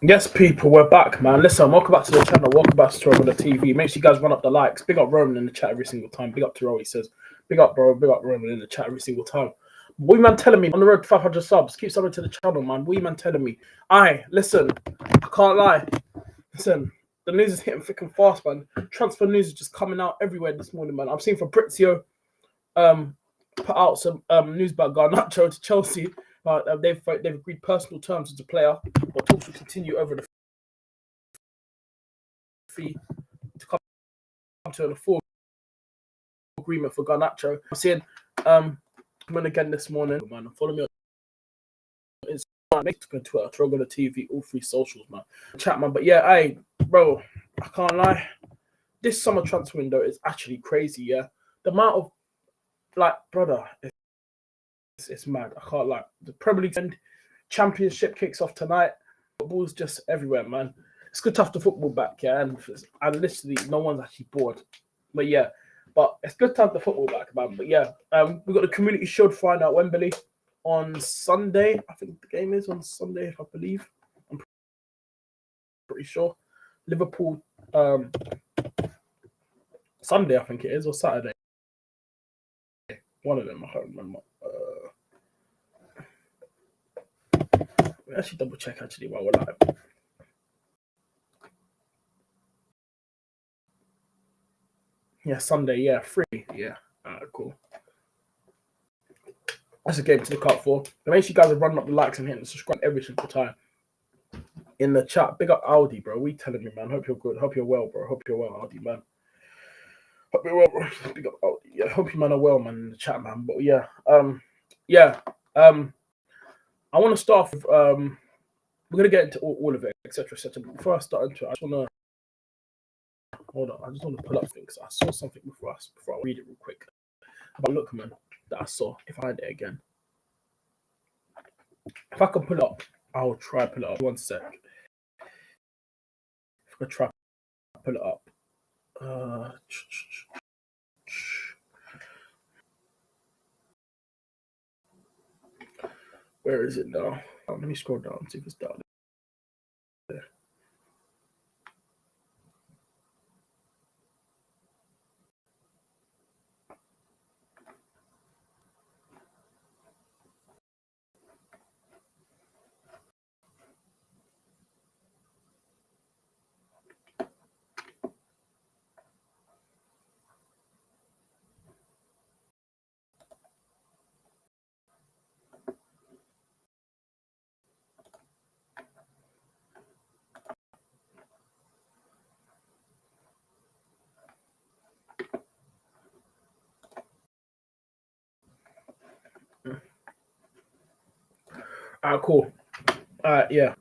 Yes, people, we're back, man. Listen, welcome back to the channel. Welcome back to TyrellgunnerTV. Make sure you guys run up the likes. Big up Roman in the chat every single time. Big up Tyrell, he says. Big up, bro. Big up Roman in the chat every single time. What you man telling me on the road to 500 subs? Keep subbing to the channel, man. What you man telling me? Listen, I can't lie. Listen, the news is hitting thick and fast, man. Transfer news is just coming out everywhere this morning, man. I'm seeing Fabrizio put out some news about Garnacho to Chelsea. They've agreed personal terms with the player, but talks will continue over the fee to come to a full agreement for Garnacho. I'm seeing coming again this morning, man. Follow me on Instagram, Twitter, TyrellgunnerTV, all three socials, man. Chat, man. But yeah, bro, I can't lie. This summer transfer window is actually crazy. Yeah, the amount of brother, it's mad. I can't lie. The Premier League Championship kicks off tonight. Football's just everywhere, man. It's good to have the football back, yeah, and literally no one's actually bored. But yeah, it's good to have the football back, man. But yeah, we've got the Community Shield final at Wembley on Sunday. I think the game is on Sunday, if I believe. I'm pretty sure. Liverpool, Sunday, I think it is, or Saturday. One of them, I can't remember. Actually double check while we're live. Yeah, Sunday, yeah, free. Yeah. Cool. That's a game to look out for. And make sure you guys are running up the likes and hitting the subscribe every single time. In the chat, big up Aldi, bro. We telling me, man. Hope you're good. Hope you're well, bro. Hope you're well, Aldi, man. Hope you're well, bro. Big up Aldi. Yeah, hope you man are well, man, in the chat, man. But yeah, I want to start with we're gonna get into all of it, etc., etc. But before I start into it, I just wanna hold on. I just want to pull up things. I saw something before I read it real quick about Lookman that I saw. If I find it again, if I can pull it up, I will try pull it up. 1 sec. If I can try pull it up. Where is it now? Let me scroll down and see if it's down there. Cool. Yeah.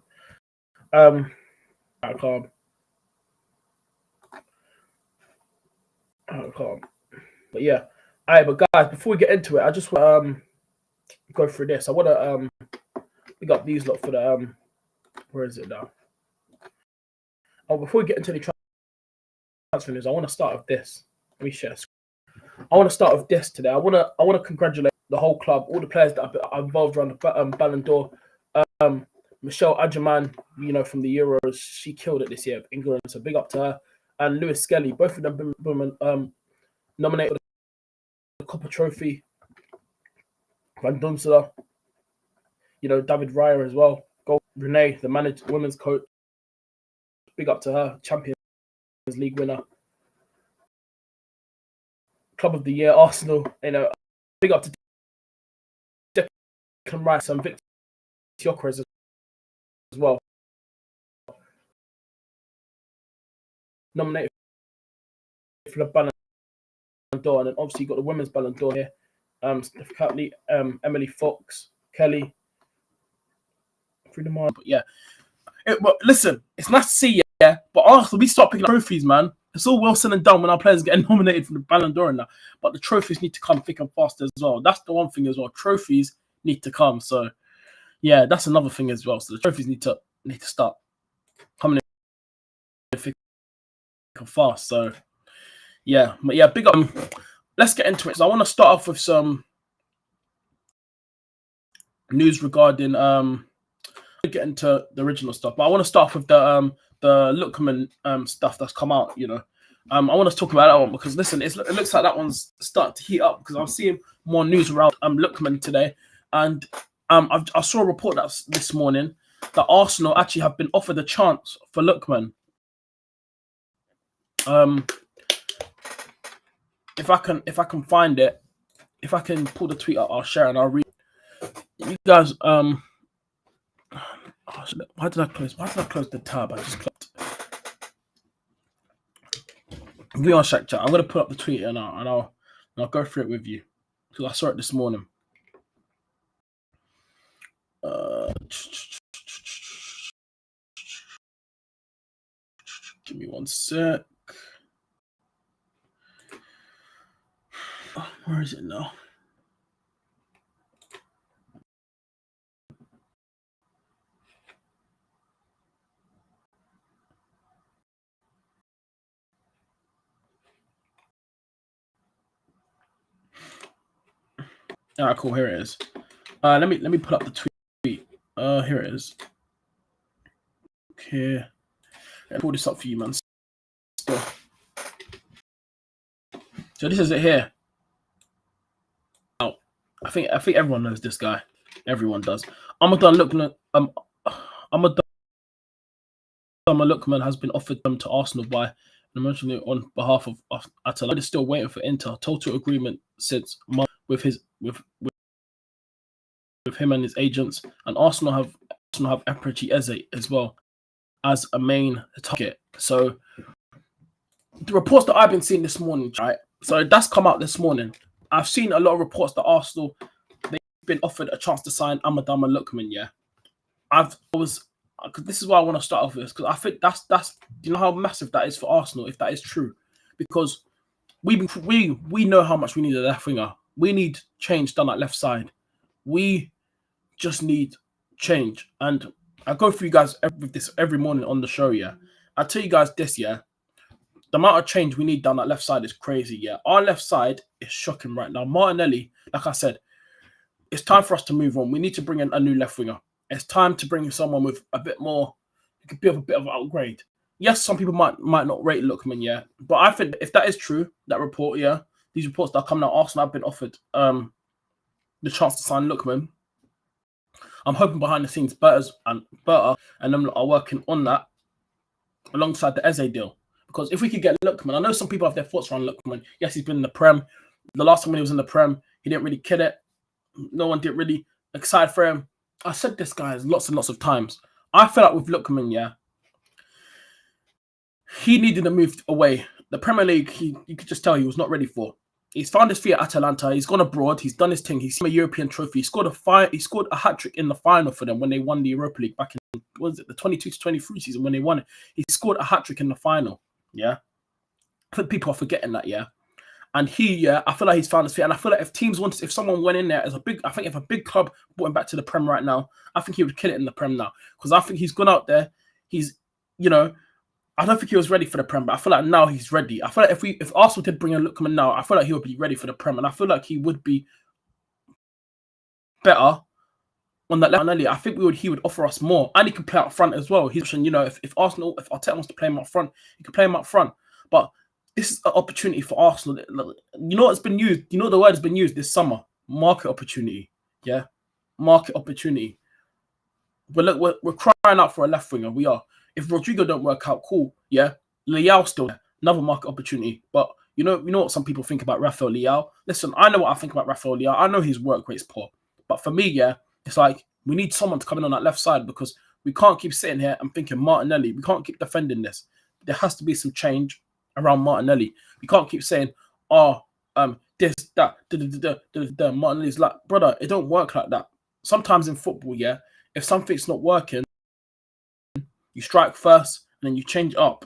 Calm. Calm. But yeah. But guys, before we get into it, I just want to go through this. I want to pick up these lot for the where is it now? Oh, before we get into the transfer news, I want to start with this. Let me share. I want to start with this today. I want to congratulate the whole club, all the players that are involved around the Ballon d'Or. Michelle Adjaman, from the Euros, she killed it this year for England, so big up to her. And Lewis Skelly, both of them been nominated for the Copper Trophy. Van Dunsela, David Raya as well. Renee, the women's coach, big up to her. Champions League winner. Club of the Year, Arsenal. Big up to Declan Rice and Victor Gyökeres as well. Nominated for the Ballon d'Or, and then obviously you got the women's Ballon d'Or here. Steph Catley, Emily Fox, Kelly, Freedom. But yeah, but listen, it's nice to see, yeah. But after we start picking up trophies, man, it's all well said and done when our players get nominated for the Ballon d'Or and that. But the trophies need to come thick and fast as well. That's the one thing as well. Trophies need to come. So yeah, that's another thing as well. So the trophies need to start coming in thick and fast. So yeah, but yeah, big up. Let's get into it. So I want to start off with some news regarding get into the original stuff, but I want to start off with the Lookman stuff that's come out. I want to talk about that one because listen, it looks like that one's starting to heat up because I'm seeing more news around Lookman today, and I saw a report that's this morning that Arsenal actually have been offered a chance for Lookman. If I can find it, if I can pull the tweet out, I'll share and I'll read. You guys, why did I close the tab? I just closed. We on Shack Chat. I'm gonna put up the tweet and I'll go through it with you because I saw it this morning. Give me one sec. Where is it now? All right, cool. Here it is. Let me put up the tweet. Here it is. Okay, I'll pull this up for you, man. Still. So this is it here. Oh, I think everyone knows this guy. Everyone does. Ramadan Lookman has been offered them to Arsenal by unfortunately on behalf of Atalanta. Is still waiting for Inter. Total agreement since March with him and his agents, and Arsenal have Eprechi Eze as well as a main target. So the reports that I've been seeing this morning, right? So that's come out this morning. I've seen a lot of reports that Arsenal they've been offered a chance to sign Amadama Lookman. Yeah, this is why I want to start off with this because I think that's you know how massive that is for Arsenal if that is true, because we know how much we need a left winger. We need change done at left side. We just need change, and I go through you guys every morning on the show. Yeah, I tell you guys this. Yeah, the amount of change we need done at left side is crazy. Yeah, our left side is shocking right now. Martinelli, like I said, it's time for us to move on. We need to bring in a new left winger. It's time to bring in someone with a bit more. It could be a bit of an upgrade. Yes, some people might not rate Lookman, yeah, but I think if that is true, that report, yeah, these reports that are coming out, Arsenal have been offered the chance to sign Lookman. I'm hoping behind the scenes Berta and them are working on that alongside the Eze deal. Because if we could get Lookman, I know some people have their thoughts around Lookman. Yes, he's been in the Prem. The last time when he was in the Prem, he didn't really kill it. No one did really excited for him. I said this, guys, lots and lots of times. I feel like with Lookman, yeah, he needed to move away. The Premier League, you could just tell he was not ready for. He's found his feet at Atalanta. He's gone abroad. He's done his thing. He's seen a European trophy. He scored a hat-trick in the final for them when they won the Europa League back in, what was it, the 22-23 season when they won it. He scored a hat-trick in the final. Yeah. I think people are forgetting that, yeah. And I feel like he's found his feet. And I feel like if someone went in there as if a big club brought him back to the Prem right now, I think he would kill it in the Prem now. Because I think he's gone out there. I don't think he was ready for the Prem, but I feel like now he's ready. I feel like if Arsenal did bring a Lookman now, I feel like he would be ready for the Prem. And I feel like he would be better on that level. I think he would offer us more. And he could play up front as well. If Arteta wants to play him up front, he could play him up front. But this is an opportunity for Arsenal. You know what's been used? You know the word has been used this summer? Market opportunity. Yeah? Market opportunity. But look, we're crying out for a left winger. We are. If Rodrigo don't work out, cool. Yeah? Leao still there. Another market opportunity. But you know what some people think about Rafael Leao? Listen, I know what I think about Rafael Leao. I know his work rate's poor. But for me, yeah, it's like we need someone to come in on that left side because we can't keep sitting here and thinking Martinelli. We can't keep defending this. There has to be some change around Martinelli. We can't keep saying, this, that, Martinelli's like, brother, it don't work like that. Sometimes in football, yeah, if something's not working, you strike first and then you change up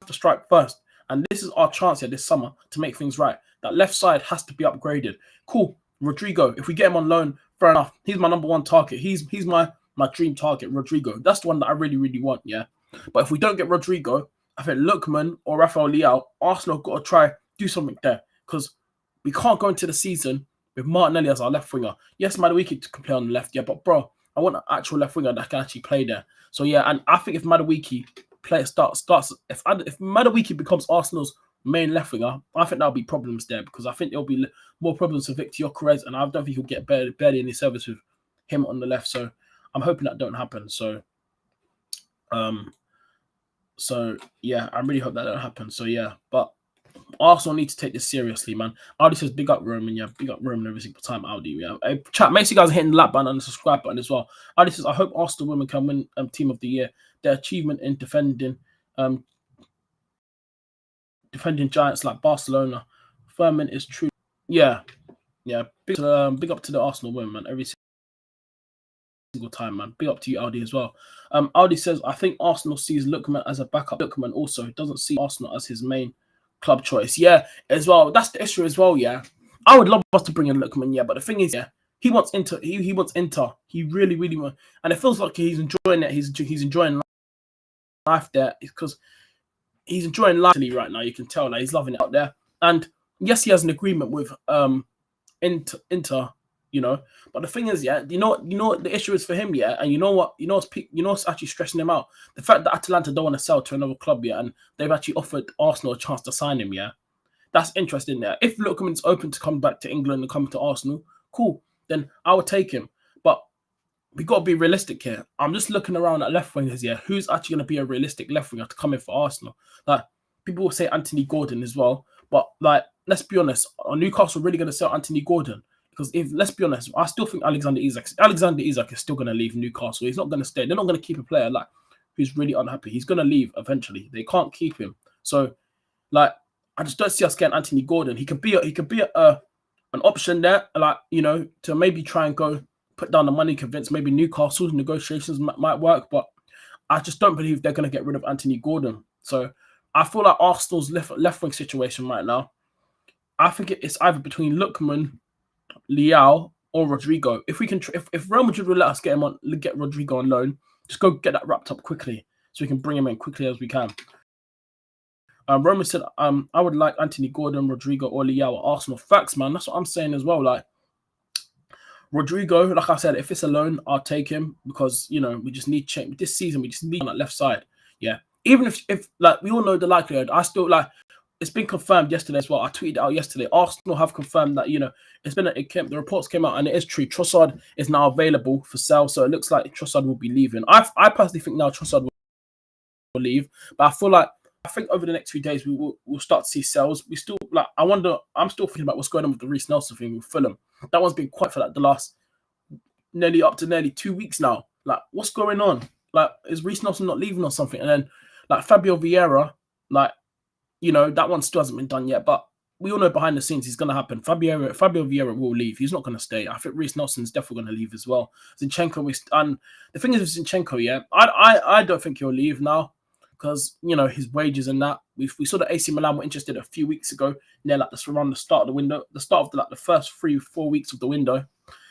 to strike first. And this is our chance here this summer to make things right. That left side has to be upgraded. Cool. Rodrigo, if we get him on loan, fair enough. He's my number one target. He's my dream target, Rodrigo. That's the one that I really, really want, yeah. But if we don't get Rodrigo, I think Lookman or Rafael Leao, Arsenal have got to try do something there because we can't go into the season with Martinelli as our left winger. Yes, Madueke can play on the left, yeah, but bro, I want an actual left winger that can actually play there. So yeah, and I think if Madueke starts, if Madueke becomes Arsenal's main left winger, I think there'll be problems there because I think there'll be more problems with Victor Gyökeres, and I don't think he'll get barely any service with him on the left. So I'm hoping that don't happen. So yeah, I really hope that don't happen. So yeah, but Arsenal need to take this seriously, man. Audi says big up Roman, yeah, big up Roman every single time. Audi, yeah. Hey, chat, make sure you guys are hitting the like button and the subscribe button as well. Audi says I hope Arsenal women can win Team of the Year. Their achievement in defending giants like Barcelona, Furman is true. Yeah. Big up to the Arsenal women, man. Every single time, man. Big up to you, Audi, as well. Audi says I think Arsenal sees Lookman as a backup. Lookman also doesn't see Arsenal as his main club choice. Yeah, as well. That's the issue as well. Yeah, I would love us to bring in Lookman. Yeah, but the thing is, yeah, he wants Inter. He wants Inter. He really, really wants, and it feels like he's enjoying it. He's enjoying life there because he's enjoying life right now. You can tell that he's loving it out there. And yes, he has an agreement with Inter. You know, but the thing is, yeah, you know what the issue is for him, yeah, and you know what's actually stressing him out, the fact that Atalanta don't want to sell to another club, yeah, and they've actually offered Arsenal a chance to sign him, yeah, that's interesting there. If Lookman's open to come back to England and come to Arsenal, cool, then I would take him, but we got to be realistic here. I'm just looking around at left wingers, yeah, who's actually going to be a realistic left winger to come in for Arsenal? Like people will say Anthony Gordon as well, but like let's be honest, are Newcastle really going to sell Anthony Gordon? Because let's be honest, I still think Alexander Isak is still going to leave Newcastle. He's not going to stay. They're not going to keep a player like who's really unhappy. He's going to leave eventually. They can't keep him. So, like, I just don't see us getting Anthony Gordon. He could be an option there, like to maybe try and go put down the money, convince maybe Newcastle's negotiations might work. But I just don't believe they're going to get rid of Anthony Gordon. So I feel like Arsenal's left wing situation right now, I think it's either between Lookman, Leao or Rodrigo. If we can, if Real Madrid will let us get Rodrigo on loan, just go get that wrapped up quickly so we can bring him in quickly as we can. Roman said, I would like Anthony Gordon, Rodrigo, or Leao at Arsenal. Facts, man. That's what I'm saying as well. Like Rodrigo, like I said, if it's a loan, I'll take him because we just need change this season. We just need on that left side. Yeah, even if like we all know the likelihood, I still like. It's been confirmed yesterday as well. I tweeted out yesterday. Arsenal have confirmed that the reports came out and it is true. Trossard is now available for sale, so it looks like Trossard will be leaving. I personally think now Trossard will leave, but I think over the next few days we'll start to see sales. We still I'm still thinking about what's going on with the Reece Nelson thing with Fulham. That one's been quiet for like the last nearly 2 weeks now. Like what's going on? Like is Reece Nelson not leaving or something? And then like Fabio Vieira, like. That one still hasn't been done yet, but we all know behind the scenes it's going to happen. Fabio Vieira will leave. He's not going to stay. I think Reece Nelson's definitely going to leave as well. Zinchenko, and the thing is with Zinchenko, yeah, I don't think he'll leave now because his wages and that. We saw that AC Milan were interested a few weeks ago. Near like around the start of the window, the start of the first 3-4 weeks of the window,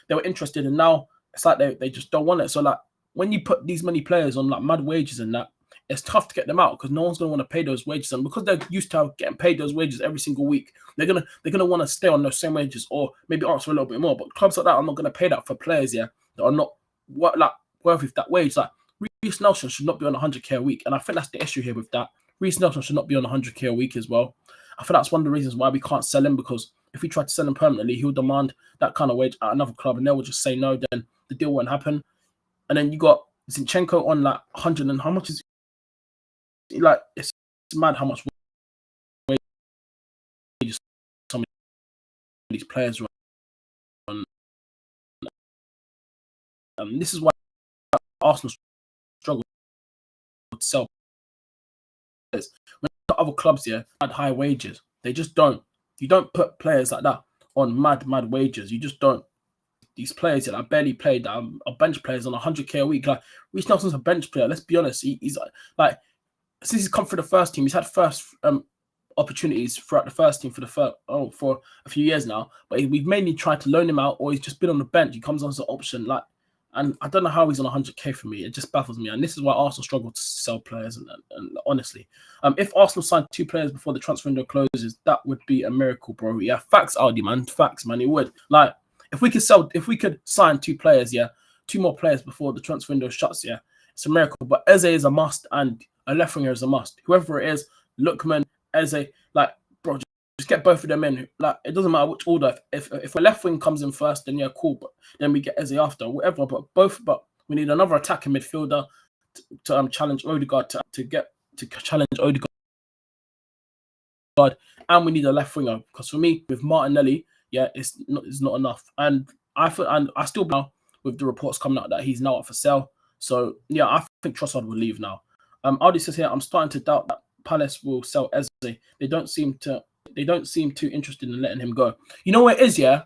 they were interested, and now it's like they just don't want it. So like when you put these many players on like mad wages and that, it's tough to get them out because no one's going to want to pay those wages, and because they're used to getting paid those wages every single week, they're gonna want to stay on those same wages or maybe ask for a little bit more. But clubs like that are not going to pay that for players, that are not worth that wage. Like Reece Nelson should not be on 100k a week, and I think that's the issue here with that. Reece Nelson should not be on 100k a week as well. I think that's one of the reasons why we can't sell him, because if we try to sell him permanently, he'll demand that kind of wage at another club, and they will just say no. Then the deal won't happen. And then you got Zinchenko on like 100, and how much is like it's mad how much wages some of these players are on. This is why Arsenal struggle to sell players. When other clubs here had high wages, they just don't. You don't put players like that on mad wages. You just don't. These players that I barely played, that are bench players on 100k a week. Like Reece Nelson's a bench player. Let's be honest. He's like since he's come for the first team, he's had first opportunities throughout the first team for a few years now. But we've mainly tried to loan him out, or he's just been on the bench. He comes on as an option, and I don't know how he's on 100k for me. It just baffles me, and this is why Arsenal struggle to sell players. And honestly, if Arsenal signed 2 players before the transfer window closes, that would be a miracle, bro. Yeah, facts, Audi, man, facts, man. It would. Like if we could sign 2 players, yeah, 2 more players before the transfer window shuts. Yeah, it's a miracle. But Eze is a must, and a left winger is a must. Whoever it is, Lookman, Eze, like, bro, just get both of them in. Like, it doesn't matter which order. If a left wing comes in first, then yeah, cool. But then we get Eze after, whatever. But we need another attacking midfielder to challenge Odegaard to challenge Odegaard, and we need a left winger, because for me, with Martinelli, yeah, it's not enough. And I still now, with the reports coming out that he's now up for sale. So yeah, I think Trossard will leave now. Aldi says here, I'm starting to doubt that Palace will sell Eze. They don't seem too interested in letting him go. You know what it is, yeah?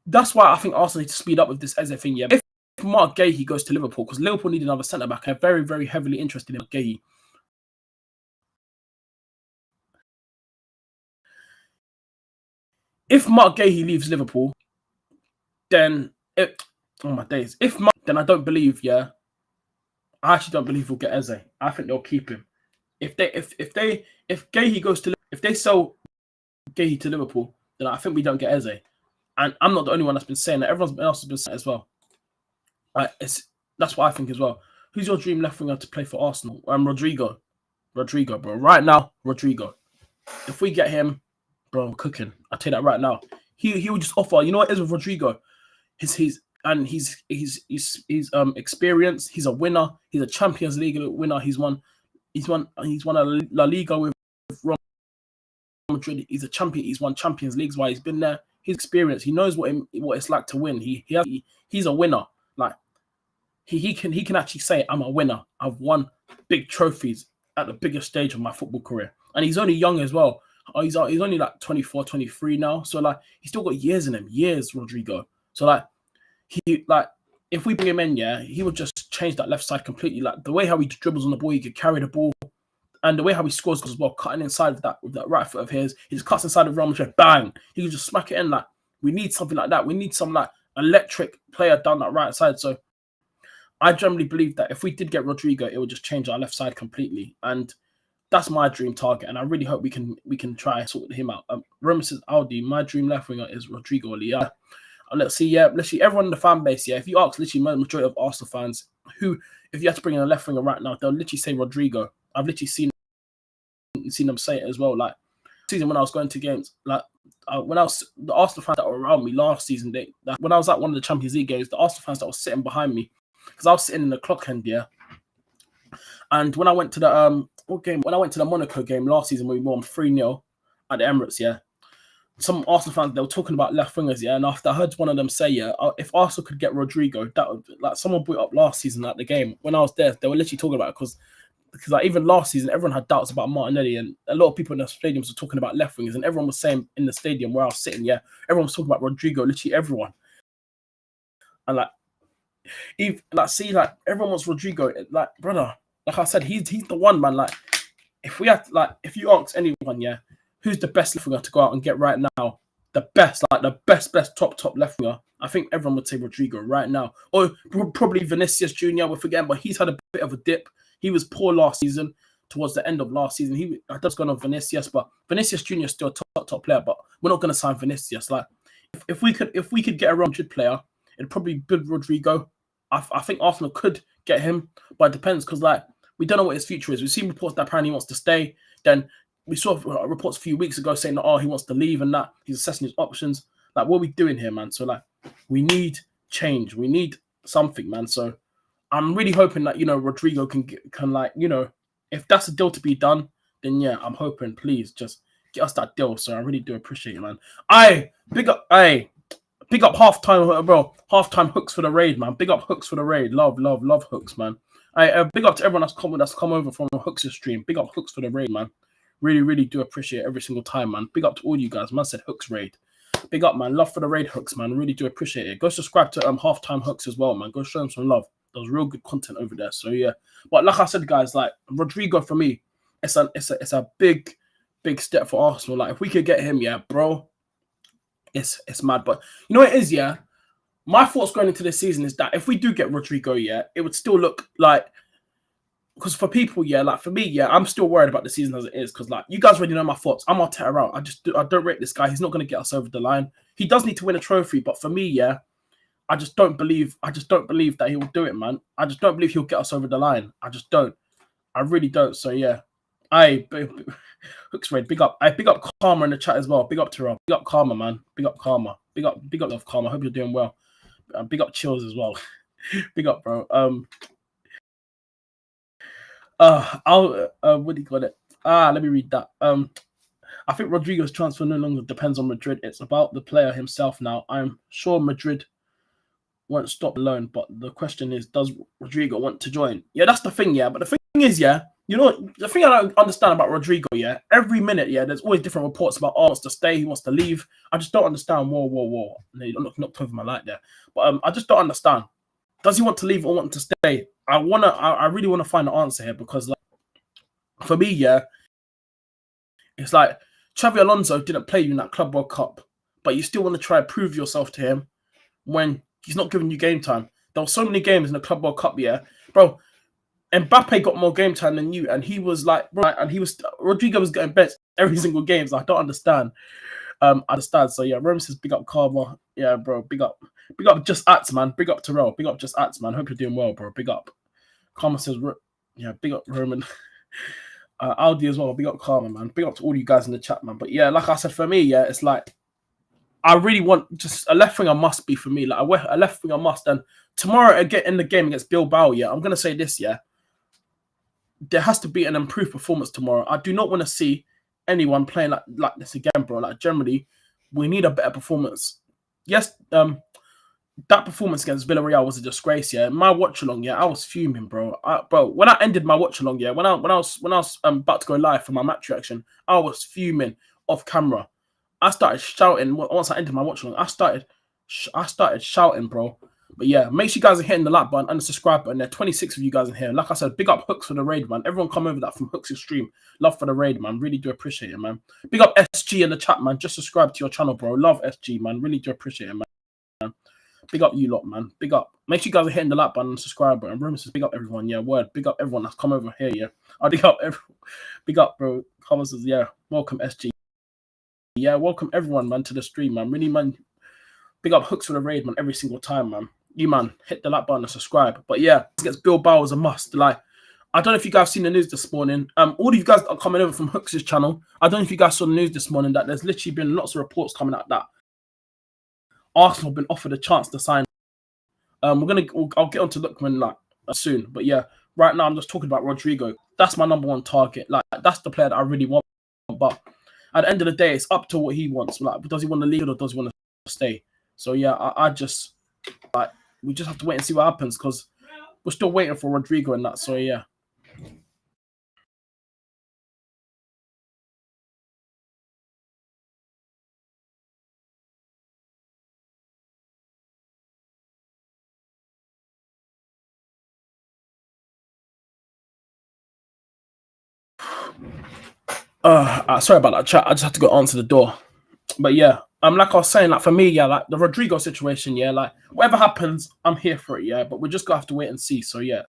That's why I think Arsenal need to speed up with this Eze thing, yeah. If Mark Guéhi goes to Liverpool, because Liverpool need another centre-back, I'm very, very heavily interested in Guéhi. If Mark Guéhi leaves Liverpool, then oh my days. Then I don't believe, yeah. I actually don't believe we'll get Eze. I think they'll keep him. If Guéhi goes to, if they sell Guéhi to Liverpool, then I think we don't get Eze. And I'm not the only one that's been saying that. Everyone else has been saying it as well. That's what I think as well. Who's your dream left winger to play for Arsenal? Rodrigo, bro. Right now, Rodrigo. If we get him, bro, we're cooking. I'll tell you that right now. He will just offer. You know what it is with Rodrigo? He's experienced. He's a winner. He's a Champions League winner. He's won a La Liga with Real Madrid. He's a champion. He's won Champions Leagues while he's been there. He's experienced. He knows what it's like to win. He's a winner. Like, he can actually say, I'm a winner. I've won big trophies at the biggest stage of my football career. And he's only young as well. He's only like 24, 23 now. So like, he's still got years in him. Years, Rodrigo. So like, if we bring him in, yeah, he would just change that left side completely. Like, the way how he dribbles on the ball, he could carry the ball, and the way how he scores as well, cutting inside with that right foot of his, he just cuts inside of Real Madrid, bang, he can just smack it in. Like, we need something like that. We need some like electric player down that right side. So I generally believe that if we did get Rodrigo, it would just change our left side completely, and that's my dream target. And I really hope we can try and sort him out. Roma says, Aldi, my dream left winger is Rodrigo. Yeah. Let's see, everyone in the fan base, yeah. If you ask literally the majority of Arsenal fans, if you had to bring in a left winger right now, they'll literally say Rodrigo. I've literally seen them say it as well. Like, season when I was going to games, like the Arsenal fans that were around me last season, when I was at one of the Champions League games, the Arsenal fans that were sitting behind me, because I was sitting in the clock end, yeah. And when I went to the when I went to the Monaco game last season, where we won 3-0 at the Emirates, yeah. Some Arsenal fans, they were talking about left wingers, yeah, and after I heard one of them say, yeah, if Arsenal could get Rodrigo, that would, like, someone brought up last season at the game when I was there, they were literally talking about it because like, even last season, everyone had doubts about Martinelli, and a lot of people in the stadiums were talking about left wingers, and everyone was saying in the stadium where I was sitting, yeah, everyone was talking about Rodrigo, literally everyone, and everyone wants Rodrigo, like, brother, like I said, he's the one, man. Like, if you ask anyone, yeah, who's the best left winger to go out and get right now? The best top left winger. I think everyone would say Rodrigo right now. Or probably Vinicius Jr. We're forgetting, but he's had a bit of a dip. He was poor last season, towards the end of last season. I just gone on Vinicius, but Vinicius Jr. is still a top player, but we're not going to sign Vinicius. Like, if we could get a Real Madrid player, it'd probably be Rodrigo. I think Arsenal could get him, but it depends, because like, we don't know what his future is. We've seen reports that apparently he wants to stay. Then we saw reports a few weeks ago saying that, he wants to leave and that he's assessing his options. Like, what are we doing here, man? So like, we need change. We need something, man. So I'm really hoping that, Rodrigo can like, if that's a deal to be done, then yeah, I'm hoping, please just get us that deal. So I really do appreciate it, man. Big up halftime, bro. Halftime hooks for the raid, man. Big up hooks for the raid. Love hooks, man. Big up to everyone that's come over from Hooks' stream. Big up hooks for the raid, man. Really, really do appreciate it every single time, man. Big up to all you guys. Man said Hooks raid. Big up, man. Love for the raid, Hooks, man. Really do appreciate it. Go subscribe to Halftime Hooks as well, man. Go show him some love. There's real good content over there. So yeah. But like I said, guys, like, Rodrigo for me, it's a big step for Arsenal. Like, if we could get him, yeah, bro, it's mad. But you know what it is, yeah? My thoughts going into this season is that if we do get Rodrigo, yeah, it would still look like, because for people, yeah, like for me, yeah, I'm still worried about the season as it is, because like, you guys already know my thoughts. I'm Arteta out. I don't rate this guy. He's not going to get us over the line. He does need to win a trophy, but for me, yeah, I just don't believe that he will do it, man. I just don't believe he'll get us over the line. I just don't. I really don't. So yeah, Hooks Raid, big up. I big up Karma in the chat as well. Big up Tyrell. Big up Karma, man. Big up Karma. Big up love Karma. Hope you're doing well. Big up Chills as well. Big up, bro. What do you call it? Let me read that. I think Rodrigo's transfer no longer depends on Madrid. It's about the player himself now. I'm sure Madrid won't stop alone, but the question is, does Rodrigo want to join? Yeah, that's the thing, yeah. But the thing is, yeah, you know, the thing I don't understand about Rodrigo, yeah, every minute, yeah, there's always different reports about, oh, he wants to stay, he wants to leave. I just don't understand. Whoa. No, you don't knock over my light there. But I just don't understand. Does he want to leave or want to stay? I really want to find the answer here, because like, for me, yeah, it's like Xavi Alonso didn't play you in that Club World Cup, but you still want to try to prove yourself to him when he's not giving you game time. There were so many games in the Club World Cup, yeah, bro. Mbappe got more game time than you, and he was like, right, and Rodrigo was getting benched every single game. So I don't understand. I understand. So yeah, Rome says big up Karma. Yeah, bro, big up Just Ats, man. Big up Terrell. Big up Just Ats, man. Hope you're doing well, bro. Big up. Karma says, yeah, big up Roman. Aldi as well. Big up Karma, man. Big up to all you guys in the chat, man. But yeah, like I said, for me, yeah, it's like I really want just a left winger must be for me. Like a left winger must. And tomorrow again in the game against Bilbao, yeah, I'm gonna say this, yeah. There has to be an improved performance tomorrow. I do not want to see anyone playing like this again, bro. Like generally, we need a better performance. Yes, that performance against Villarreal was a disgrace. Yeah, my watch along, yeah, I was fuming, bro. Bro, when I ended my watch along, yeah, when I was about to go live for my match reaction, I was fuming off camera. I started shouting once I ended my watch along. I started shouting, bro. But yeah, make sure you guys are hitting the like button and the subscribe button. There are 26 of you guys in here. Like I said, big up Hooks for the raid, man. Everyone come over that from Hooks' stream. Love for the raid, man. Really do appreciate it, man. Big up SG in the chat, man. Just subscribe to your channel, bro. Love SG, man. Really do appreciate it, man. Big up you lot, man. Big up. Make sure you guys are hitting the like button and subscribe button. Rumor says big up everyone. Yeah, word. Big up everyone that's come over here, yeah. I big up everyone. Big up, bro. Cover says, yeah. Welcome, SG. Yeah, welcome everyone, man, to the stream, man. Really, man. Big up Hooks for the raid, man, every single time, man. You, man, hit the like button and subscribe. But yeah, against Bilbao is a must. Like, I don't know if you guys seen the news this morning. All of you guys are coming over from Hooks' channel. I don't know if you guys saw the news this morning that there's literally been lots of reports coming out that Arsenal have been offered a chance to sign. I'll get on to Lookman like soon. But yeah, right now I'm just talking about Rodrigo. That's my number one target. Like, that's the player that I really want. But at the end of the day, it's up to what he wants. Like, does he want to leave or does he want to stay? So yeah, I just like we just have to wait and see what happens because we're still waiting for Rodrigo and that. So yeah. Sorry about that, chat. I just have to go answer the door. But yeah, like I was saying, like for me, yeah, like the Rodrigo situation, yeah, like whatever happens, I'm here for it, yeah. But we're just gonna have to wait and see. So yeah,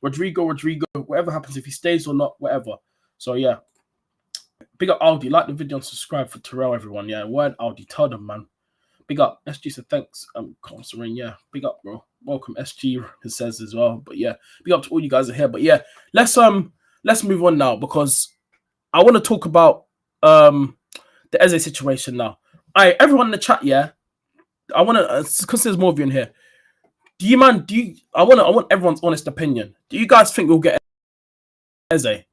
Rodrigo, whatever happens, if he stays or not, whatever. So yeah, big up Aldi, like the video and subscribe for Terrell, everyone. Yeah, word Aldi, tell them, man. Big up SG said thanks, Serene. Yeah, big up, bro. Welcome SG it says as well. But yeah, big up to all you guys are here. But yeah, let's move on now because I want to talk about the Eze situation now. All right, everyone in the chat, yeah. I want to because there's more of you in here. I want everyone's honest opinion. Do you guys think we'll get Eze?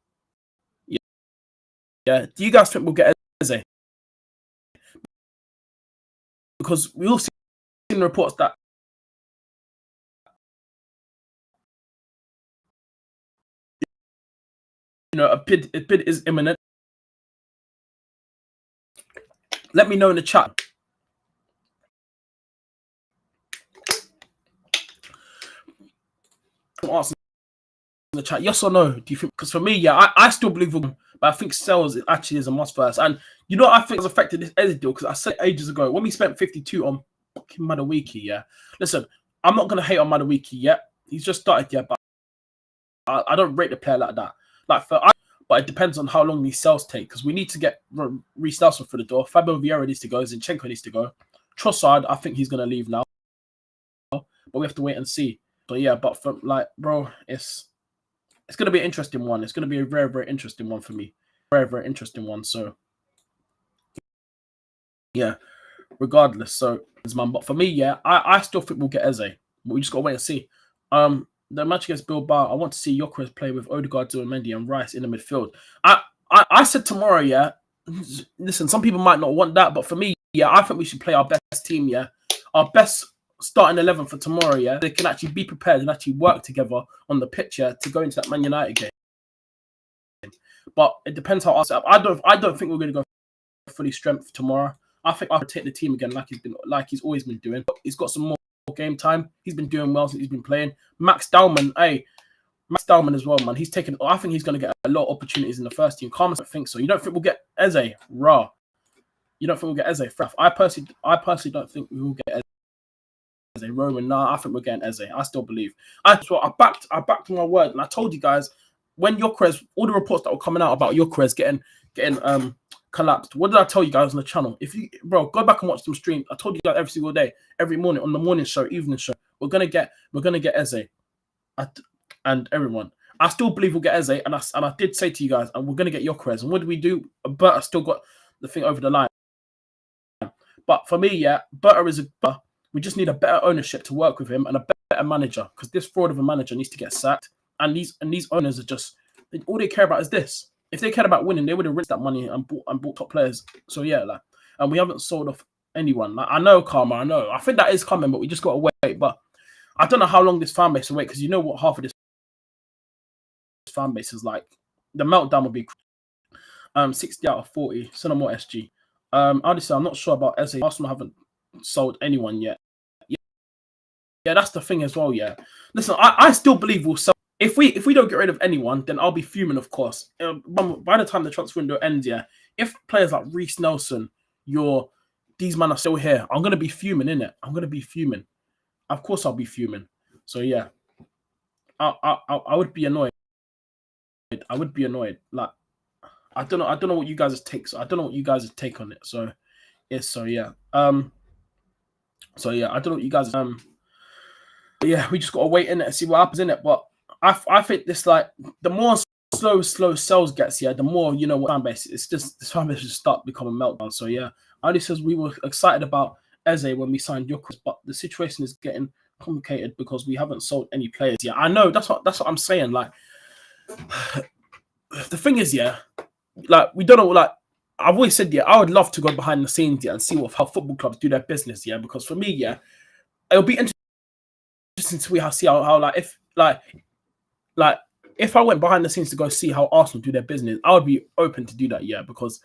Yeah. Do you guys think we'll get Eze? Because we all seen reports that a bid is imminent. Let me know in the chat. Ask in the chat, yes or no? Do you think? Because for me, yeah, I still believe him, but I think sales actually is a must first. And you know, what I think has affected this Eze deal because I said ages ago when we spent 52 on fucking Madueke, yeah. Listen, I'm not gonna hate on Madueke yet. He's just started, yeah, but I don't rate the player like that. But it depends on how long these sales take because we need to get Reece Nelson through the door. Fabio Vieira needs to go. Zinchenko needs to go. Trossard, I think he's gonna leave now. but we have to wait and see. So yeah, but for like, bro, it's gonna be an interesting one. It's gonna be a very, very interesting one for me. Very, very interesting one. So yeah, regardless. So man, but for me, yeah, I still think we'll get Eze, but we just gotta wait and see. The match against Bilbao, I want to see Gyökeres play with Odegaard, Mendy, and Rice in the midfield. I said tomorrow, yeah. Listen, some people might not want that, but for me, yeah, I think we should play our best team, yeah, our best starting 11 for tomorrow, yeah. They can actually be prepared and actually work together on the pitch, yeah, to go into that Man United game. But it depends how us. I don't think we're going to go fully strength tomorrow. I think I'll take the team again, like he's always been doing. He's got some more game time. He's been doing well since he's been playing. Max Dowman as well, man. He's taken. I think he's going to get a lot of opportunities in the first team. Carmen don't think so. You don't think we'll get Eze? Raw. You don't think we'll get Eze? I personally don't think we will get Eze. Roman, nah. I think we're getting Eze. I still believe. I backed my word, and I told you guys when Gyökeres, all the reports that were coming out about Gyökeres getting collapsed. What did I tell you guys on the channel? If you, bro, go back and watch them stream. I told you guys every single day, every morning on the morning show, evening show. We're gonna get Eze, and everyone. I still believe we'll get Eze, and I did say to you guys, and we're gonna get Gyökeres. And what do we do? Berta still got the thing over the line. But for me, yeah, Berta is we just need a better ownership to work with him and a better manager, because this fraud of a manager needs to get sacked. And these owners are just, all they care about is this. If they cared about winning, they would have rinsed that money and bought top players. So yeah, like, and we haven't sold off anyone. Like, I know karma, I think that is coming, but we just got to wait. But I don't know how long this fan base will wait, because you know what half of this fan base is like. The meltdown will be 60 out of 40. So no more SG. Obviously, I'm not sure about Eze. Arsenal haven't sold anyone yet. Yeah, that's the thing as well. Yeah, listen, I still believe we'll sell. If we don't get rid of anyone, then I'll be fuming, of course. By the time the transfer window ends, yeah, if players like Reece Nelson, these men are still here, I'm gonna be fuming, innit? I'm gonna be fuming. Of course, I'll be fuming. So yeah, I would be annoyed. I would be annoyed. Like, I don't know what you guys' take. So I don't know what you guys' take on it. So yeah, so yeah, I don't know what you guys but yeah, we just gotta wait in it and see what happens in it. But I think this, like, the more slow sales gets, yeah, the more, you know, what fan base. It's just this fan base should start becoming meltdown. So yeah, Ali says we were excited about Eze when we signed Gyökeres, but the situation is getting complicated because we haven't sold any players. Yeah, I know, that's what I'm saying. Like, the thing is, yeah, like, we don't know. Like, I've always said, yeah, I would love to go behind the scenes, yeah, and see how football clubs do their business, yeah, because for me, yeah, it'll be interesting to see how like, if I went behind the scenes to go see how Arsenal do their business, I would be open to do that, yeah, because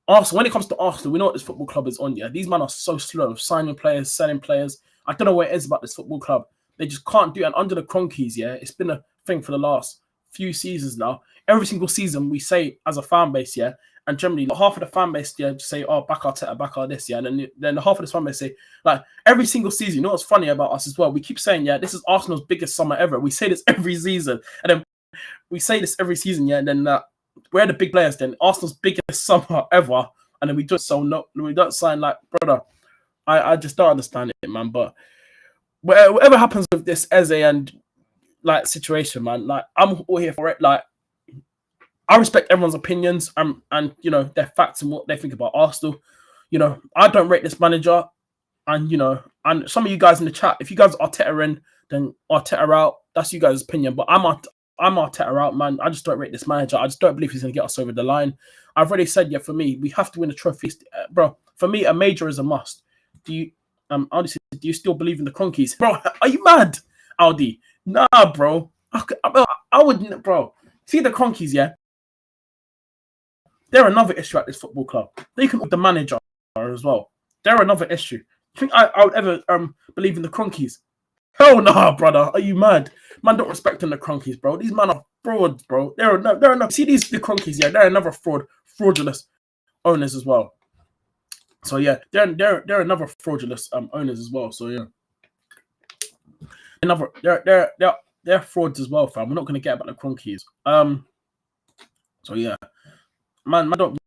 Arsenal, when it comes to Arsenal, we know what this football club is on, yeah. These men are so slow, signing players, selling players. I don't know what it is about this football club. They just can't do it. And under the Cronkies, yeah, it's been a thing for the last few seasons now. Every single season, we say as a fan base, yeah, and generally half of the fan base, yeah, just say, oh, back Arteta, back our this, yeah, and then half of the fan base say, like, every single season. You know what's funny about us as well? We keep saying, yeah, this is Arsenal's biggest summer ever. We say this every season, and then we say this every season, yeah, and then we're the big players. Then Arsenal's biggest summer ever, and then we don't sign, like, brother. I just don't understand it, man. But whatever happens with this Eze and, like, situation, man, like, I'm all here for it. Like, I respect everyone's opinions and you know, their facts and what they think about Arsenal. You know, I don't rate this manager, and you know, and some of you guys in the chat, if you guys are Arteta in, then Arteta out. That's you guys' opinion. But I'm Arteta out, man. I just don't rate this manager. I just don't believe he's gonna get us over the line. I've already said, yeah, for me, we have to win the trophy, bro. For me, a major is a must. Do you still believe in the Cronkies, bro? Are you mad, Aldi? Nah, bro. I wouldn't, bro. See the Cronkies, yeah. They're another issue at this football club. They can the manager as well. They're another issue. You think I would ever believe in the Cronkies? Hell nah, brother. Are you mad? Man, don't respect them, the Cronkies, bro. These men are frauds, bro. They're another. See the Cronkies, yeah. They're another fraudulent owners as well. So yeah, they're another fraudulent owners as well. So yeah, they're frauds as well, fam. We're not gonna get about the Cronkies. So yeah. Man don't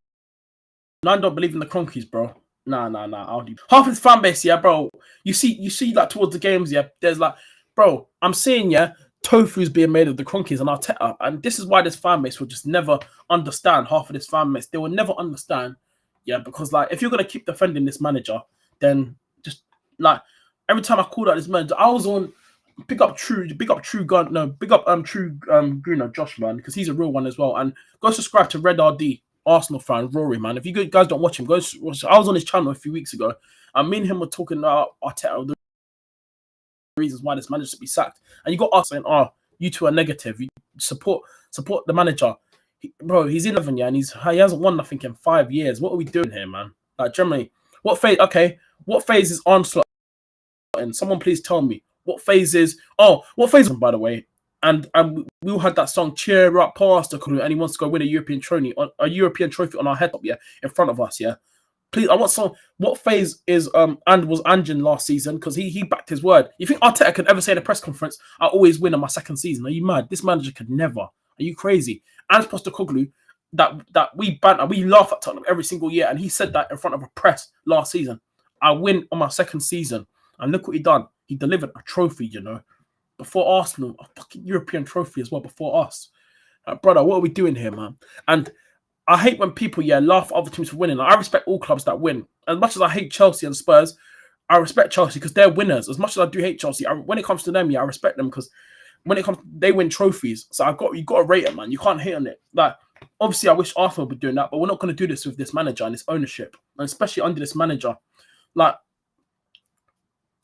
believe in the Cronkies, bro. Nah. I'll do half his fan base, yeah, bro. You see, like towards the games, yeah. There's like, bro, I'm seeing, yeah, tofu's being made of the Cronkies and Arteta, and this is why this fan base will just never understand. Half of this fan base, they will never understand, yeah, because like if you're gonna keep defending this manager, then just like every time I called out this manager, I was on. Big up True Gun, no, big up True Gruner, Josh, man, because he's a real one as well. And go subscribe to Red RD, Arsenal fan, Rory, man. If you guys don't watch him, go watch. I was on his channel a few weeks ago, and me and him were talking about Arteta, the reasons why this manager should be sacked. And you got us saying, "Oh, you two are negative. You support the manager." Bro, he's 11, yeah, and he hasn't won nothing in 5 years. What are we doing here, man? Like Germany, what phase? Okay, what phase is Onslaught in? Someone please tell me. What phase is? Oh, what phase? By the way, and we all had that song "Cheer Up, Pastor," and he wants to go win a European trophy on our head up, yeah, in front of us, yeah. Please, I want some. What phase is and was Anjan last season? Because he backed his word. You think Arteta could ever say in a press conference, "I always win on my second season"? Are you mad? This manager could never. Are you crazy? And Postecoglou, that we banter, we laugh at Tottenham every single year, and he said that in front of a press last season. I win on my second season, and look what he done. He delivered a trophy, you know, before Arsenal, a fucking European trophy as well before us. Brother, what are we doing here, man? And I hate when people, yeah, laugh at other teams for winning. I respect all clubs that win. As much as I hate Chelsea and Spurs, I respect Chelsea because they're winners. As much as I do hate Chelsea, when it comes to them, yeah, I respect them because when it comes, they win trophies. So you got to rate it, man. You can't hate on it. Like, obviously, I wish Arsenal would be doing that, but we're not going to do this with this manager and this ownership, and especially under this manager. Like,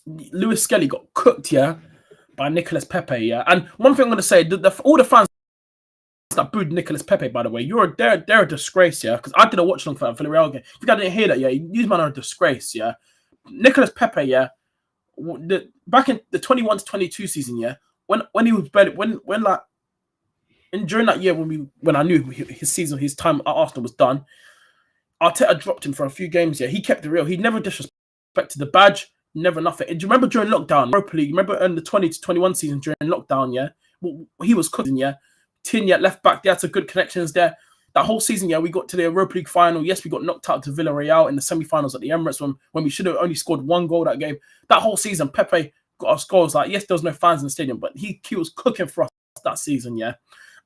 Lewis Skelly got cooked, yeah, by Nicolas Pepe, yeah. And one thing I'm going to say, all the fans that booed Nicolas Pepe, by the way, they're a disgrace, yeah. Because I did a watch along for the Villarreal game. If you guys didn't hear that, yeah, these men are a disgrace, yeah. Nicolas Pepe, yeah, back in the 21 to 22 season, yeah, when he was better, when like, and during that year when I knew his time at Arsenal was done, Arteta dropped him for a few games, yeah. He kept it real. He never disrespected the badge. Never nothing. Do you remember during lockdown, Europa League? Remember in the 20 to 21 season during lockdown, yeah? Well, he was cooking, yeah? Tin, left back, they had some good connections there. That whole season, yeah, we got to the Europa League final. Yes, we got knocked out to Villarreal in the semi-finals at the Emirates when we should have only scored 1 goal that game. That whole season, Pepe got us goals. Like, yes, there was no fans in the stadium, but he was cooking for us that season, yeah?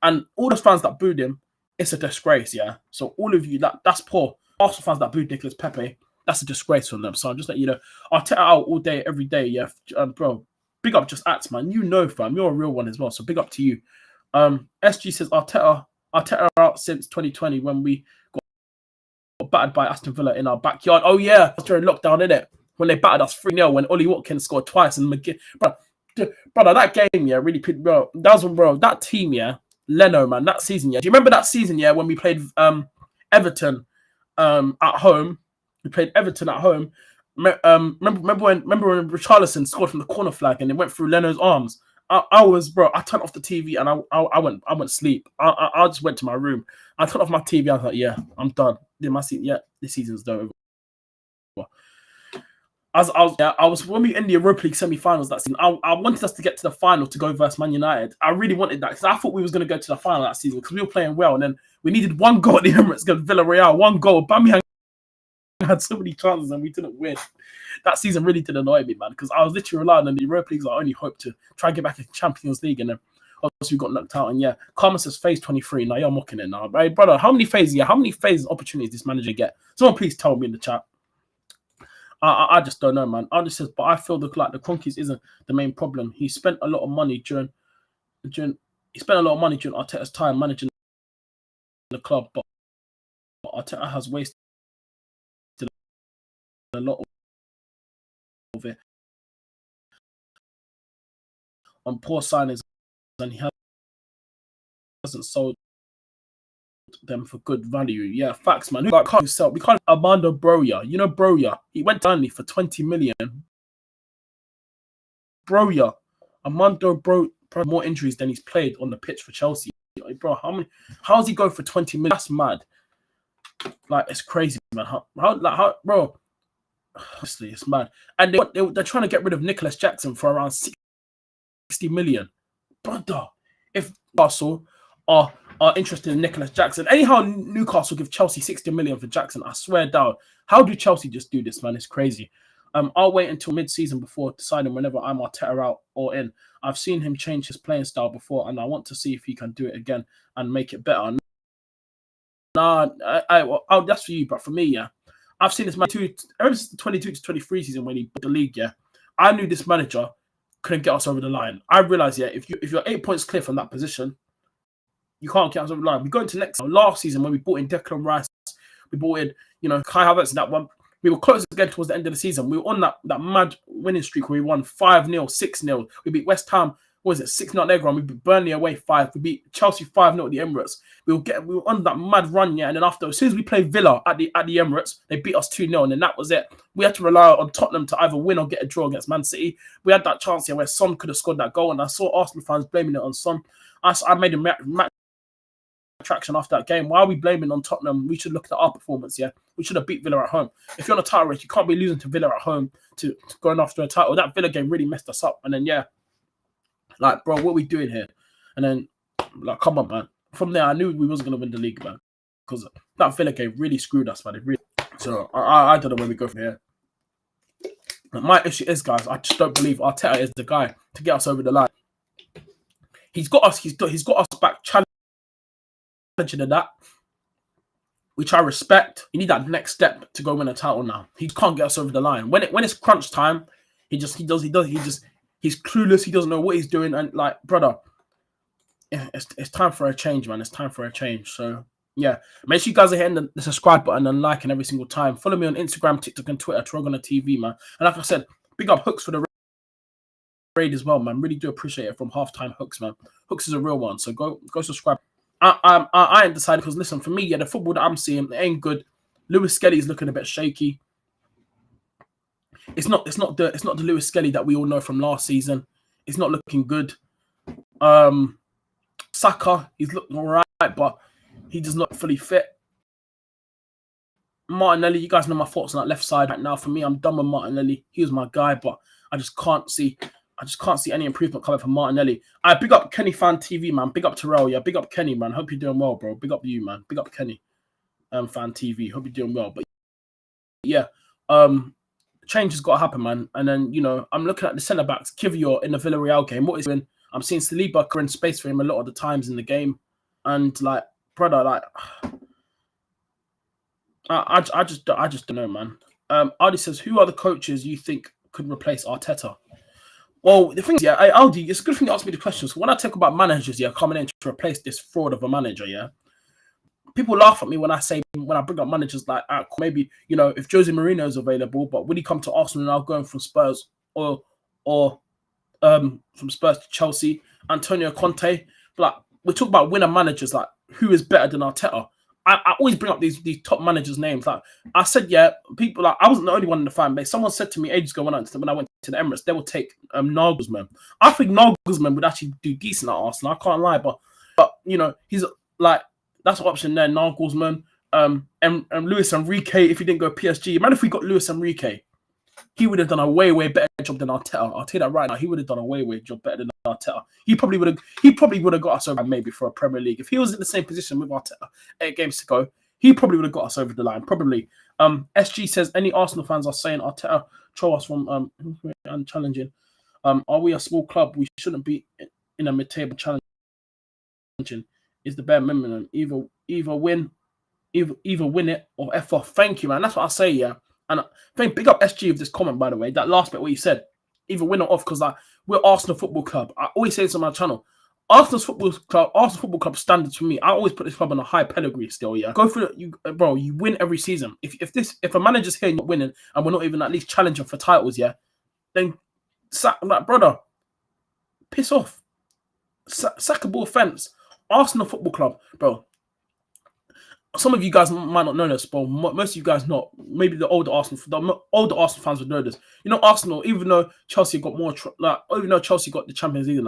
And all those fans that booed him, it's a disgrace, yeah? So all of you, that's poor. Arsenal fans that booed Nicolas Pepe, that's a disgrace from them. So I'm just letting you know, I'll take it out all day, every day. Yeah, bro. Big up, just acts, man. You know, fam, you're a real one as well. So big up to you. SG says Arteta out since 2020 when we got battered by Aston Villa in our backyard. Oh yeah, during lockdown, innit? When they battered us 3-0 when Ollie Watkins scored twice and McGinn. Brother, that game, yeah, really, bro. That was when, bro. That team, yeah, Leno, man. That season, yeah. Do you remember that season, yeah, when we played Everton at home? We played Everton at home. Remember when Richarlison scored from the corner flag and it went through Leno's arms? I turned off the TV and I went sleep. I just went to my room. I turned off my TV. I was like, yeah, I'm done. This season's done. I was when we in the Europa League semi-finals that season. I wanted us to get to the final to go versus Man United. I really wanted that because I thought we was going to go to the final that season because we were playing well, and then we needed 1 goal at the Emirates against Villarreal. 1 goal. Aubameyang had so many chances and we didn't win. That season really did annoy me, man, because I was literally relying on the Europa League's our only hope to try and get back in Champions League, and then obviously we got knocked out. And yeah, Karma says phase 23. Now you're mocking it now, right, brother? How many phases opportunities this manager get? Someone please tell me in the chat. I just don't know, man. I just says, but I feel like the Cronkies isn't the main problem. He spent a lot of money during Arteta's time managing the club, but Arteta has wasted a lot of it on poor signings, and he hasn't sold them for good value. Yeah, facts, man. Who can't sell? We can't. Armando Broja. You know Broja. He went to Burnley for 20 million. Broja. Armando Bro more injuries than he's played on the pitch for Chelsea. Bro, how does he go for 20 million? That's mad. Like, it's crazy, man. How bro? Honestly, it's mad. And they're trying to get rid of Nicholas Jackson for around 60 million. Brother, if Arsenal are are interested in Nicholas Jackson. Anyhow, Newcastle give Chelsea 60 million for Jackson. I swear down. How do Chelsea just do this, man? It's crazy. I'll wait until mid-season before deciding whenever I'm Arteta out or in. I've seen him change his playing style before, and I want to see if he can do it again and make it better. Nah, that's for you, but for me, yeah, I've seen this man ever since the 22 to 23 season when he put the league. Yeah, I knew this manager couldn't get us over the line. I realized, yeah, if you're 8 points clear from that position, you can't get us over the line. We go into last season when we bought in Declan Rice, we bought in, Kai Havertz, that one. We were close again towards the end of the season. We were on that mad winning streak where we won 5-0, 6-0. We beat West Ham, what was it, 6-0 at their ground. We beat Burnley away 5. We beat Chelsea 5-0 at the Emirates. We were on that mad run, yeah. And then after, as soon as we played Villa at the Emirates, they beat us 2-0, and then that was it. We had to rely on Tottenham to either win or get a draw against Man City. We had that chance here where Son could have scored that goal, and I saw Arsenal fans blaming it on Son. I made a match traction after that game. Why are we blaming on Tottenham? We should look at our performance. Yeah, we should have beat Villa at home. If you're on a title race, you can't be losing to Villa at home to going after a title. That Villa game really messed us up. And then like, bro, what are we doing here? And then, like, come on, man. From there, I knew we wasn't gonna win the league, man, because that Villa game really screwed us, man. So I don't know where we go from here. But my issue is, guys, I just don't believe Arteta is the guy to get us over the line. He's got us. He's got us back challenging in that, which I respect. You need that next step to go win a title now. He can't get us over the line. When it's crunch time, he's clueless. He doesn't know what he's doing. And like, brother, it's time for a change, man. It's time for a change. So yeah, make sure you guys are hitting the subscribe button and liking every single time. Follow me on Instagram, TikTok, and Twitter, TyrellgunnerTV, man. And like I said, big up Hooks for the raid as well, man. Really do appreciate it from Halftime Hooks, man. Hooks is a real one. So go subscribe. I ain't decided because listen, for me, yeah, the football that I'm seeing, it ain't good. Lewis Skelly's looking a bit shaky. It's not the Lewis Skelly that we all know from last season. It's not looking good. Saka, he's looking all right, but he does not fully fit. Martinelli, you guys know my thoughts on that left side right now. For me, I'm done with Martinelli. He was my guy, but I just can't see any improvement coming from Martinelli. I big up Kenny Fan TV, man. Big up Tyrell, yeah. Big up Kenny, man. Hope you're doing well, bro. Big up you, man. Big up Kenny, Fan TV. Hope you're doing well. But yeah, change has got to happen, man. And then I'm looking at the centre backs. Kivior in the Villarreal game. What is doing? I'm seeing Saliba in space for him a lot of the times in the game, and like, brother, like, I just don't know, man. Aldi says, who are the coaches you think could replace Arteta? Well, the thing is, yeah, Aldi, it's a good thing you asked me the questions. When I talk about managers, yeah, coming in to replace this fraud of a manager, yeah, people laugh at me when I bring up managers like, maybe, if Jose Mourinho is available, but would he come to Arsenal now going from Spurs or from Spurs to Chelsea? Antonio Conte. But like, we talk about winner managers, like, who is better than Arteta? I always bring up these top managers' names. Like I said, yeah, people, like, I wasn't the only one in the fan base. Someone said to me ages ago when I went to the Emirates, they will take Nagelsmann. I think Nagelsmann would actually do decent at Arsenal. I can't lie, but he's like, that's an option there. Nagelsmann, and Luis Enrique. If he didn't go PSG, man, if we got Luis Enrique, he would have done a way better job than Arteta. I'll tell you that right now. He would have done a way job better than Arteta. He probably would have got us over maybe for a Premier League. If he was in the same position with Arteta 8 games to go, he probably would have got us over the line. Probably. SG says any Arsenal fans are saying Arteta throw us from challenging. Are we a small club? We shouldn't be in a mid-table challenging. Is the bare minimum. Either win it or F off. Thank you, man. That's what I say, yeah. And big up SG of this comment, by the way. That last bit where you said, either win or off, because like, we're Arsenal Football Club. I always say this on my channel. Arsenal Football Club standards for me. I always put this club on a high pedigree still, yeah. Go for it, bro. You win every season. If a manager's here and not winning and we're not even at least challenging for titles, yeah, then like, brother, piss off. Sackable offense. Arsenal Football Club, bro. Some of you guys might not know this, but most of you guys not. Maybe the older Arsenal fans would know this. Arsenal, even though Chelsea got more, even though Chelsea got the Champions League,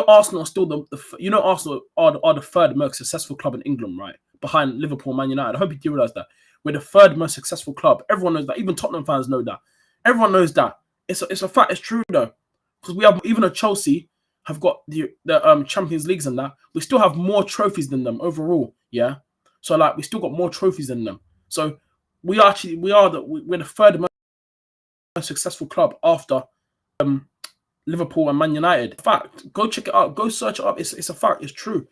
Arsenal are still Arsenal are the third most successful club in England, right, behind Liverpool, Man United. I hope you do realize that we're the third most successful club. Everyone knows that. Even Tottenham fans know that. Everyone knows that. It's a fact. It's true though, because we have, even though Chelsea have got the Champions Leagues and that, we still have more trophies than them overall. Yeah, so like we still got more trophies than them. So we're the third most successful club after Liverpool and Man United. Fact, go check it out, go search it up. It's a fact, it's true.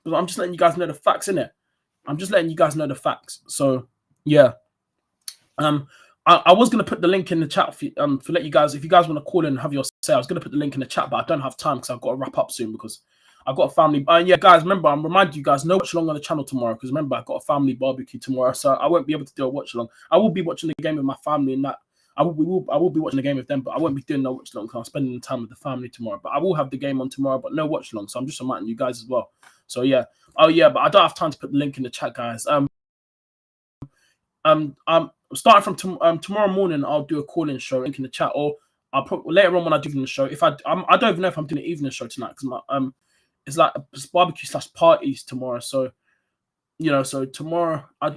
But I'm just letting you guys know the facts, innit? I'm just letting you guys know the facts. So yeah. I was gonna put the link in the chat for let you guys, if you guys want to call in and have your say. I was gonna put the link in the chat, but I don't have time because I've got to wrap up soon because I've got a family. Yeah, guys, remember, I'm reminding you guys, no watch along on the channel tomorrow because remember, I've got a family barbecue tomorrow, so I won't be able to do a watch along. I will be watching the game with my family and that. I will be watching the game with them, but I won't be doing no watch along because I'm spending time with the family tomorrow. But I will have the game on tomorrow, but no watch along. So I'm just reminding you guys as well. So yeah. Oh yeah, but I don't have time to put the link in the chat, guys. Starting from tomorrow morning, I'll do a call-in show, link in the chat, or I'll probably later on when I do the show. If I don't even know if I'm doing an evening show tonight because it's like it's barbecue / parties tomorrow. So so tomorrow I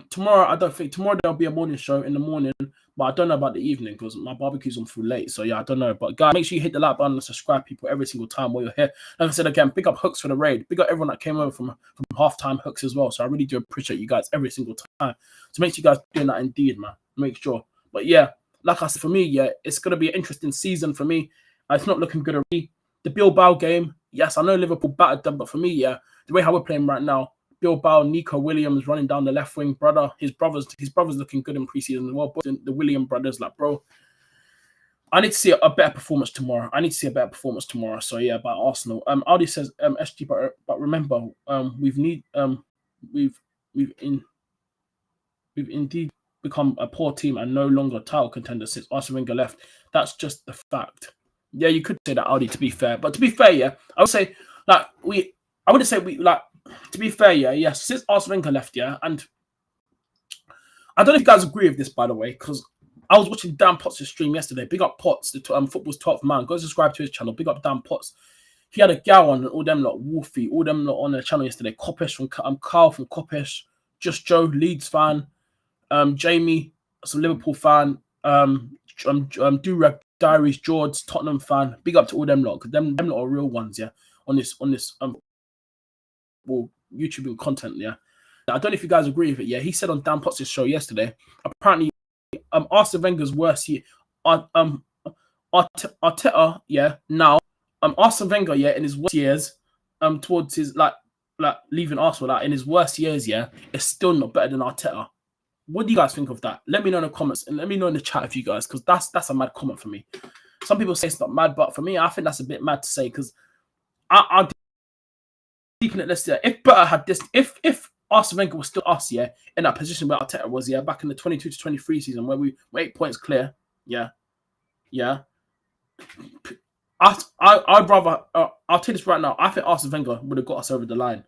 don't think tomorrow there'll be a morning show in the morning, but I don't know about the evening because my barbecue's on through late. So yeah, I don't know. But guys, make sure you hit the like button and subscribe, people, every single time while you're here. Like I said again, big up Hooks for the raid. Big up everyone that came over from halftime, Hooks as well. So I really do appreciate you guys every single time. So make sure you guys doing that indeed, man. Make sure. But yeah, like I said, for me, yeah, it's gonna be an interesting season for me. It's not looking good already. The Bilbao game, yes, I know Liverpool battered them, but for me, yeah, the way how we're playing right now. Bilbao, Nico Williams running down the left wing, his brother's looking good in preseason as well. But the William brothers, like, bro, I need to see a better performance tomorrow. So yeah, about Arsenal. Aldi says, SG, but remember, we've indeed become a poor team and no longer title contender since Arsene Wenger left. That's just the fact. Yeah, you could say that, Aldi. To be fair, but to be fair, yeah, I would say like I wouldn't say we like. To be fair, yeah, since Arsene Wenger left, yeah, and I don't know if you guys agree with this, by the way, because I was watching Dan Potts' stream yesterday. Big up Potts, the football's 12th man. Go subscribe to his channel. Big up Dan Potts. He had a gal on, all them lot, Wolfie, all them lot on the channel yesterday. Kopesh from Carl from Kopesh, Just Joe, Leeds fan, Jamie, some Liverpool fan, Durag Diaries, George, Tottenham fan. Big up to all them lot, because them lot are real ones, yeah, on this YouTube content, yeah. I don't know if you guys agree with it. Yeah, he said on Dan Potts' show yesterday. Apparently, Arsene Wenger's worst year. Arteta, yeah. Now, Arsene Wenger, yeah, in his worst years, towards his like leaving Arsenal, like in his worst years, yeah, it's still not better than Arteta. What do you guys think of that? Let me know in the comments and let me know in the chat if you guys, because that's a mad comment for me. Some people say it's not mad, but for me, I think that's a bit mad to say because I deep in it. Let's say if Butter had this, if Arsene Wenger was still us, yeah, in that position where Arteta was, yeah, back in the 22 to 23 season where we were 8 points clear, yeah. I'd rather. I'll tell you this right now. I think Arsene Wenger would have got us over the line.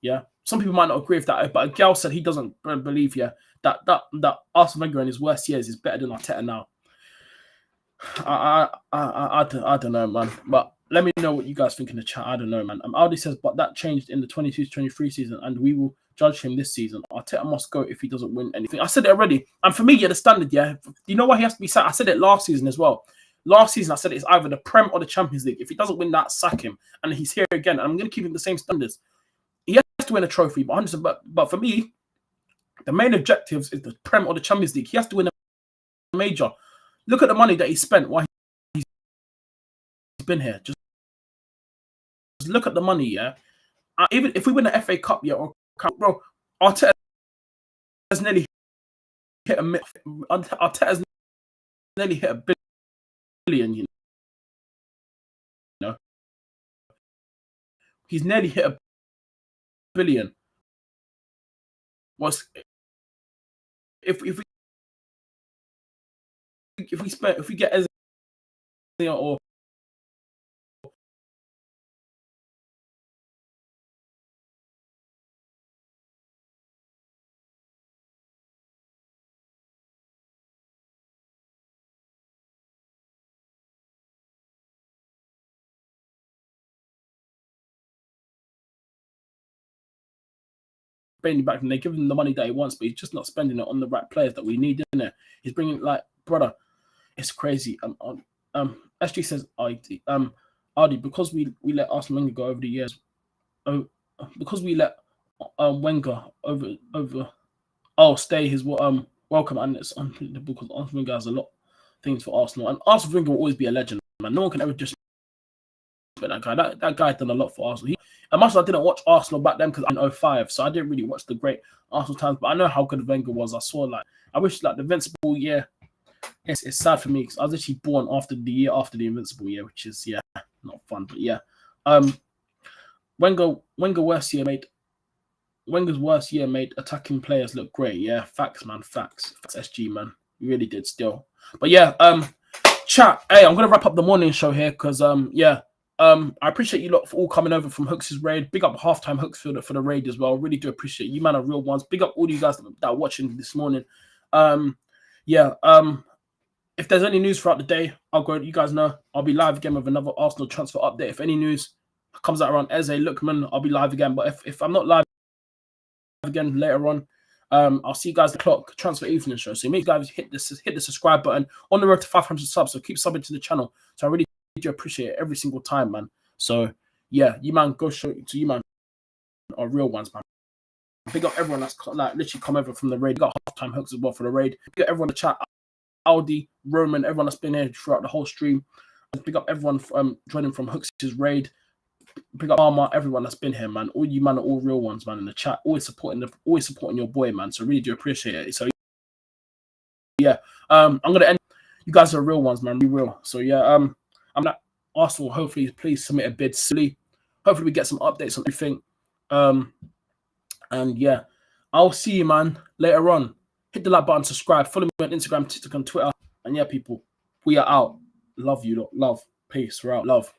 Yeah, some people might not agree with that, but a gal said he doesn't believe, yeah, that Arsene Wenger in his worst years is better than Arteta now. I don't know, man. But let me know what you guys think in the chat. I don't know, man. Aldi says, but that changed in the 22 to 23 season, and we will judge him this season. Arteta must go if he doesn't win anything. I said it already. And for me, yeah, the standard, yeah. You know why he has to be sacked? I said it last season as well. Last season, I said it's either the Prem or the Champions League. If he doesn't win that, sack him. And he's here again. And I'm going to keep him the same standards. He has to win a trophy, but for me, the main objectives is the Prem or the Champions League. He has to win a major. Look at the money that he spent while he's been here. Just look at the money, yeah. Even if we win the FA Cup, yeah, or bro, Arteta has nearly hit Arteta's nearly hit a billion, you know. He's nearly hit a billion. If we get Ezra or Bailey back and they give him the money that he wants, but he's just not spending it on the right players that we need in there. He's bringing, like, brother, it's crazy. SG says Ardy, because we let Arsene Wenger go over the years, because we let Wenger stay his welcome, and it's unpredictable because Arsene Wenger has a lot of things for Arsenal, and Arsene Wenger will always be a legend, man. No one can ever just that guy. That guy done a lot for Arsenal. And much as I didn't watch Arsenal back then because I'm in 05, so I didn't really watch the great Arsenal times, but I know how good Wenger was. I wish the Invincible year. It's sad for me because I was actually born after the year after the Invincible year, which is not fun. But yeah, Wenger's worst year made attacking players look great. Yeah, facts, man, facts. SG, man, you really did still. But yeah, chat. Hey, I'm gonna wrap up the morning show here because I appreciate you lot for all coming over from Hooks' raid. Big up halftime Hooks for the raid as well. Really do appreciate you, man. Are real ones. Big up all you guys that are watching this morning. If there's any news throughout the day, I'll go. You guys know I'll be live again with another Arsenal transfer update. If any news comes out around Eze Lookman, I'll be live again. But if I'm not live again later on, I'll see you guys at the clock transfer evening show. So make guys hit the subscribe button on the road to 500 subs. So keep subbing to the channel. So I really do appreciate it every single time, man. So yeah, you man, go show to you man are real ones, man. Big up everyone that's literally come over from the raid. Got halftime Hooks as well for the raid. Big up everyone in the chat. Aldi, Roman, everyone that's been here throughout the whole stream. Big up everyone joining from Hooks' raid. Big up Arma, everyone that's been here, man. All you man are all real ones, man, in the chat. Always supporting your boy, man. So really do appreciate it. So yeah, I'm gonna end. You guys are real ones, man. Be real. So yeah, I'm not Arsenal. Hopefully, please submit a bid silly. Hopefully, we get some updates on everything. And yeah, I'll see you, man, later on. Hit the like button, subscribe, follow me on Instagram, TikTok, and Twitter. And yeah, people, we are out. Love you, love. Peace. We're out. Love.